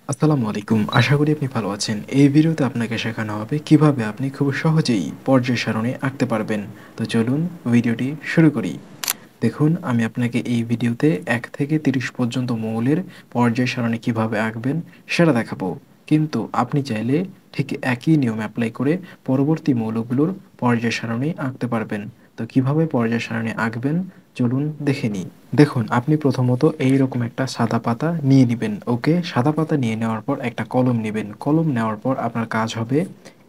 আসসালামু আলাইকুম। আশা করি আপনি ভালো আছেন। এই ভিডিওতে আপনাকে শেখানো হবে কিভাবে আপনি খুব সহজেই পর্যায় সারণী আঁকতে পারবেন। তো চলুন ভিডিওটি শুরু করি। দেখুন আমি আপনাকে এই ভিডিওতে ১ থেকে ৩০ পর্যন্ত মৌলের পর্যায় সারণী কিভাবে আঁকবেন সেটা দেখাবো। কিন্তু আপনি চাইলে ঠিক একই নিয়ম এপ্লাই করে পরবর্তী মৌলগুলোর পর্যায় সারণী আঁকতে পারবেন। তো কিভাবে পর্যায় সারণী আঁকবেন চলুন দেখে নিই। দেখুন আপনি প্রথমত এইরকম একটা সাদা পাতা নিয়ে নিবেন। ওকে? সাদা পাতা নিয়ে নেওয়ার পর একটা কলম নিবেন। কলম নেওয়ার পর আপনার কাজ হবে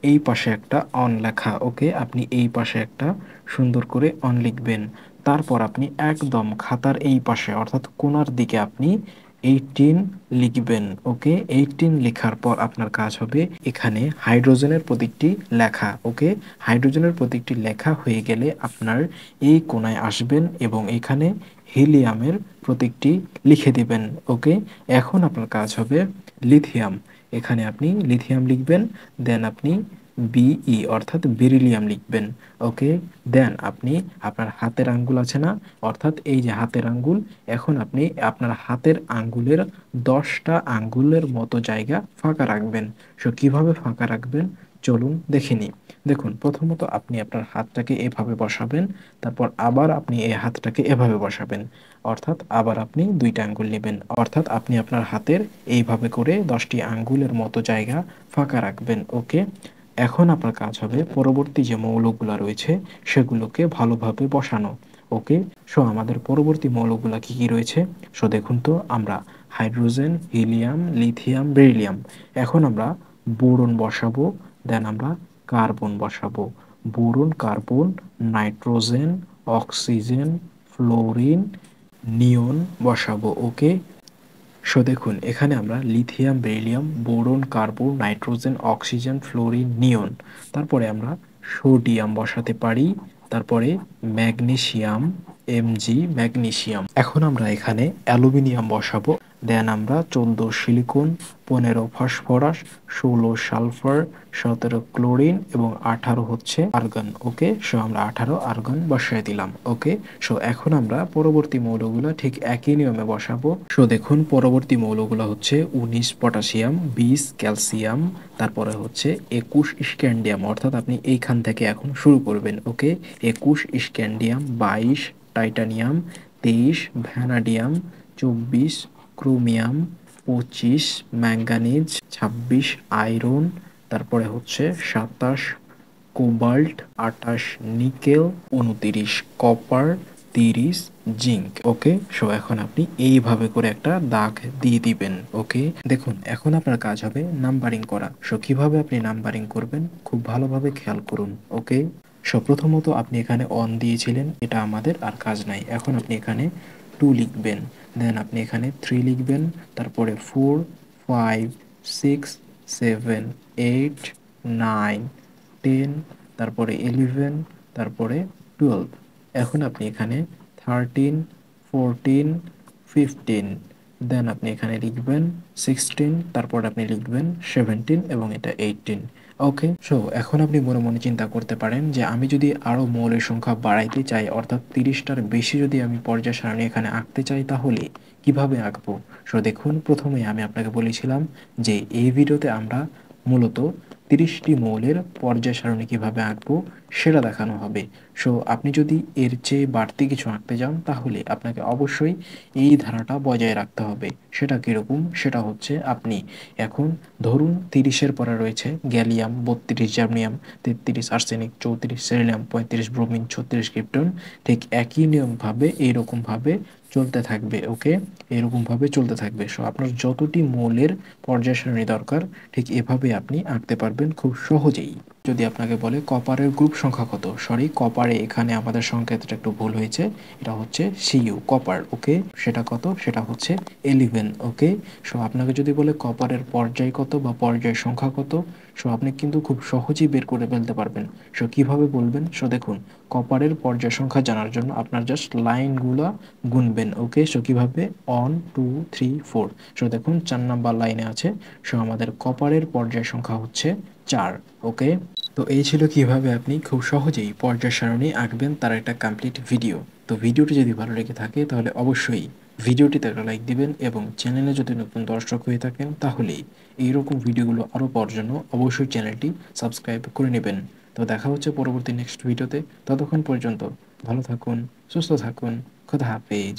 এই পাশে একটা অন লেখা। ওকে? আপনি এই পাশে একটা সুন্দর করে অন লিখবেন। তারপর আপনি একদম খাতার এই পাশে অর্থাৎ কোণার দিকে আপনি 18 লিখবেন। ওকে? 18 লেখার পর আপনার কাজ হবে এখানে হাইড্রোজেনের প্রতীকটি লেখা। ওকে? হাইড্রোজেনের প্রতীকটি লেখা হয়ে গেলে আপনার এই কোণায় আসবেন এবং এখানে হিলিয়ামের প্রতীকটি লিখে দিবেন। ওকে? এখন আপনার কাজ হবে লিথিয়াম। এখানে আপনি লিথিয়াম লিখবেন, দেন আপনি বিই অর্থাৎ বেরিলিয়াম লিখবেন। ওকে? দেন আপনি আপনার হাতের আঙ্গুল আছে না? অর্থাৎ এই যে হাতের আঙ্গুল, এখন আপনি আপনার হাতের আঙ্গুলের ১০ টা আঙ্গুলের মতো জায়গা ফাঁকা রাখবেন। সো কিভাবে ফাঁকা রাখবেন চলুন দেখে নিই। দেখুন প্রথমত আপনি আপনার হাতটাকে এভাবে বসাবেন, তারপর আবার আপনি এই হাতটাকে এভাবে বসাবেন। অর্থাৎ আবার আপনি ২ টা আঙ্গুল নিবেন। অর্থাৎ আপনি আপনার হাতের এইভাবে করে ১০ টি আঙ্গুলের মতো জায়গা ফাঁকা রাখবেন। ওকে? এখন আপনার কাজ হবে পরবর্তী যে মৌলগুলা রয়েছে সেগুলোকে ভালোভাবে বসানো। ওকে? সো আমাদের পরবর্তী মৌলগুলা কি রয়েছে? সো দেখুন তো আমরা হাইড্রোজেন, হিলিয়াম, লিথিয়াম, বেরিলিয়াম। এখন আমরা বোরন বসাবো, দেন আমরা কার্বন বসাবো। Boron, carbon, nitrogen, oxygen, fluorine, neon বসাবো। ওকে? সো দেখুন এখানে আমরা lithium, beryllium, boron, carbon, nitrogen, oxygen, fluorine, neon. তারপরে আমরা সোডিয়াম বসাতে পারি। তারপরে ম্যাগনেসিয়াম, Mg ম্যাগনেসিয়াম। এখন আমরা এখানে অ্যালুমিনিয়াম বসাবো। দেন আমরা ১৪ সিলিকন, ১৫ ফসফরাস, ১৬ সালফার, ১৭ ক্লোরিন এবং ১৮ হচ্ছে আর্গন। ওকে? সো আমরা ১৮ আর্গন বসায় দিলাম। ওকে? সো এখন আমরা পরবর্তী মৌলগুলা ঠিক একই নিয়মে বসাবো। সো দেখুন পরবর্তী মৌলগুলা হচ্ছে ১৯ পটাশিয়াম, ২০ ক্যালসিয়াম, তারপরে হচ্ছে ২১ স্ক্যান্ডিয়াম অর্থাৎ আপনি এইখান থেকে এখন শুরু করবেন। ওকে? ২১ scandium, ২২ titanium, ২৩ vanadium, ২৪ chromium, ২৫ manganese, ২৬ iron, তারপরে হচ্ছে ২৭ কোবাল্ট, ২৮ নিকেল, ২৯ কপার, ৩০ জিঙ্ক। ওকে? সো এখন আপনি এইভাবে করে একটা দাগ দিয়ে দিবেন। ওকে? দেখুন এখন আপনার কাজ হবে নাম্বারিং করা। সো কিভাবে আপনি নাম্বারিং করবেন খুব ভালোভাবে খেয়াল করুন। ওকে? সো প্রথমত আপনি এখানে অন দিয়েছিলেন, এটা আমাদের আর কাজ নাই। এখন আপনি এখানে 2 লিখবেন, দেন আপনি এখানে 3 লিখবেন, তারপরে 4, 5, 6, 7, 8, 9, 10, তারপরে 11, তারপরে 12। এখন আপনি এখানে 13, 14, 15, দেন আপনি এখানে লিখবেন 16, তারপর আপনি লিখবেন 17 এবং এটা 18। ওকে? সো এখন আপনি মনে মনে চিন্তা করতে পারেন যে আমি যদি আরও মৌলের সংখ্যা বাড়াইতে চাই অর্থাৎ ৩০ টার বেশি যদি আমি পর্যায় সারণী এখানে আঁকতে চাই তাহলে কিভাবে আঁকবো? সো দেখুন প্রথমেই আমি আপনাকে বলেছিলাম যে এই ভিডিওতে আমরা মূলত ৩০টি মৌলের পর্যায় সারণী কিভাবে আঁকবো সেটা দেখানো হবে। সো আপনি যদি এর চেয়ে বাড়তি কিছু আঁকতে যান তাহলে আপনাকে অবশ্যই এই ধারাটা বজায় রাখতে হবে। সেটা কীরকম? সেটা হচ্ছে আপনি এখন ধরুন ৩০-এর পরে রয়েছে gallium, ৩২ germanium, ৩৩ arsenic, ৩৪ selenium, ৩৫ bromine, ৩৬ krypton. ঠিক একই নিয়মভাবে এইরকমভাবে চলতে থাকবে। ওকে? এরকমভাবে চলতে থাকবে। সো আপনার যতটি মৌলের পর্যায় সারণী দরকার ঠিক এভাবে আপনি আঁকতে পারবেন খুব সহজেই। যদি আপনাকে বলে কপারের গ্রুপ সংখ্যা কত? সরি কপারে এখানে আমাদের সংকেতটা একটু ভুল হয়েছে। এটা হচ্ছে Cu কপার। ওকে? সেটা কত? সেটা হচ্ছে 11। ওকে? সো আপনাকে যদি বলে কপারের পর্যায় কত বা পর্যায় সংখ্যা কত? সো আপনি কিন্তু খুব সহজেই বের করে ফেলতে পারবেন। সো কিভাবে বলবেন? সো দেখুন কপারের পর্যায় সংখ্যা জানার জন্য আপনার জাস্ট লাইনগুলা গুনবেন। ওকে? সো কিভাবে? 1, 2, 3, 4। সো দেখুন ৪ নাম্বার লাইনে আছে। সো আমাদের কপারের পর্যায় সংখ্যা হচ্ছে ৪। ওকে? তো এই ছিল কিভাবে আপনি খুব সহজেই পর্যায় সারণী আঁকবেন তার একটা কমপ্লিট ভিডিও। তো ভিডিওটি যদি ভালো লেগে থাকে তাহলে অবশ্যই ভিডিওটিতে একটা লাইক দিবেন এবং চ্যানেলে যদি নতুন দর্শক হয়ে থাকেন তাহলেই এইরকম ভিডিওগুলো আরও পাওয়ার জন্য অবশ্যই চ্যানেলটি সাবস্ক্রাইব করে নেবেন। তো দেখা হচ্ছে পরবর্তী নেক্সট ভিডিওতে। ততক্ষণ পর্যন্ত ভালো থাকুন, সুস্থ থাকুন। খোদা হাফেজ।